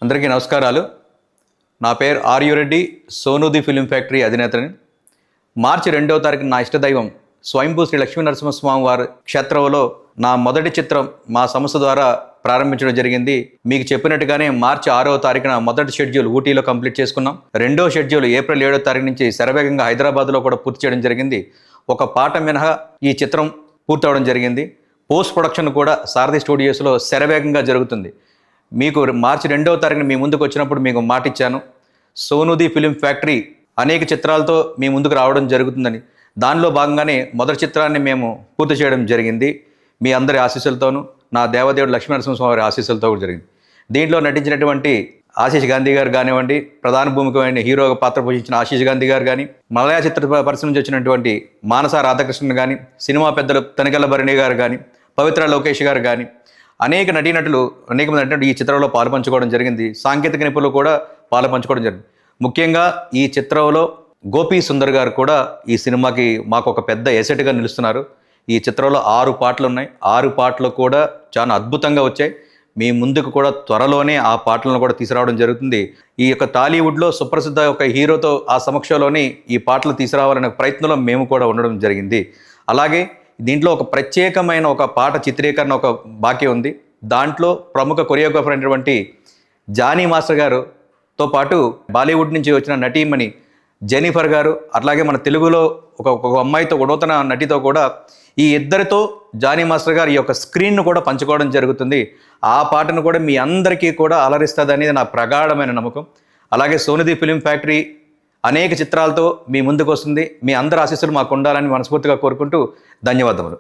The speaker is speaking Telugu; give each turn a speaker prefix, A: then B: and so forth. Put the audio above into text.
A: అందరికీ నమస్కారాలు. నా పేరు ఆర్యు రెడ్డి, సోనూది ఫిలిం ఫ్యాక్టరీ అధినేతని. మార్చి 2వ తారీఖున నా ఇష్టదైవం స్వయంభూ శ్రీ లక్ష్మీ నరసింహస్వామి వారి క్షేత్రంలో నా మొదటి చిత్రం మా సంస్థ ద్వారా ప్రారంభించడం జరిగింది. మీకు చెప్పినట్టుగానే మార్చి 6వ తారీఖున మొదటి షెడ్యూల్ ఊటీలో కంప్లీట్ చేసుకున్నాం. రెండో షెడ్యూల్ ఏప్రిల్ 7వ తారీఖు నుంచి శరవేగంగా హైదరాబాద్లో కూడా పూర్తి చేయడం జరిగింది. ఒక పాట మినహా ఈ చిత్రం పూర్తవడం జరిగింది. పోస్ట్ ప్రొడక్షన్ కూడా సారథి స్టూడియోస్లో శరవేగంగా జరుగుతుంది. మీకు మార్చి 2వ తారీఖున మీ ముందుకు వచ్చినప్పుడు మీకు మాట ఇచ్చాను, సోనూది ఫిలిం ఫ్యాక్టరీ అనేక చిత్రాలతో మీ ముందుకు రావడం జరుగుతుందని. దానిలో భాగంగానే మొదటి చిత్రాన్ని మేము పూర్తి చేయడం జరిగింది. మీ అందరి ఆశీస్సులతోనూ, నా దేవదేవుడు లక్ష్మీనరసింహస్వామి వారి ఆశీస్సులతో కూడా జరిగింది. దీంట్లో నటించినటువంటి ఆశీష్ గాంధీ గారు కానివ్వండి, ప్రధాన భూమికమైన హీరోగా పాత్ర పోషించిన ఆశీష్ గాంధీ గారు కానీ, మలయాళ చిత్ర పరిశ్రమ నుంచి వచ్చినటువంటి మానస రాధాకృష్ణన్ కానీ, సినిమా పెద్దలు తనికెళ్ళ భరణి గారు కానీ, పవిత్ర లోకేష్ గారు కానీ, అనేక మంది నటీనటులు ఈ చిత్రంలో పాలుపంచుకోవడం జరిగింది. సాంకేతిక నిపుణులు కూడా పాలుపంచుకోవడం జరిగింది. ముఖ్యంగా ఈ చిత్రంలో గోపీ సుందర్ గారు కూడా ఈ సినిమాకి మాకు ఒక పెద్ద ఎసెట్గా నిలుస్తున్నారు. ఈ చిత్రంలో 6 పాటలు ఉన్నాయి. 6 పాటలు కూడా చాలా అద్భుతంగా వచ్చాయి. మీ ముందుకు కూడా త్వరలోనే ఆ పాటలను కూడా తీసుకురావడం జరుగుతుంది. ఈ యొక్క టాలీవుడ్లో సుప్రసిద్ధ ఒక హీరోతో ఆ సమక్షంలోని ఈ పాటలు తీసుకురావాలనే ప్రయత్నంలో మేము కూడా ఉండడం జరిగింది. అలాగే దీంట్లో ఒక ప్రత్యేకమైన ఒక పాట చిత్రీకరణ ఒక బాకీ ఉంది. దాంట్లో ప్రముఖ కొరియోగ్రాఫర్ అయినటువంటి జానీ మాస్టర్ గారుతో పాటు బాలీవుడ్ నుంచి వచ్చిన నటీమణి జెనిఫర్ గారు, అట్లాగే మన తెలుగులో ఒక అమ్మాయితో నూతన నటితో కూడా ఈ ఇద్దరితో జానీ మాస్టర్ గారు ఈ యొక్క స్క్రీన్ను కూడా పంచుకోవడం జరుగుతుంది. ఆ పాటను కూడా మీ అందరికీ కూడా అలరిస్తుంది అనేది నా ప్రగాఢమైన నమ్మకం. అలాగే సోనూది ఫిలిం ఫ్యాక్టరీ అనేక చిత్రాలతో మీ ముందుకు వస్తుంది. మీ అందరి ఆశీస్సులు మాకు ఉండాలని మనస్ఫూర్తిగా కోరుకుంటూ ధన్యవాదములు.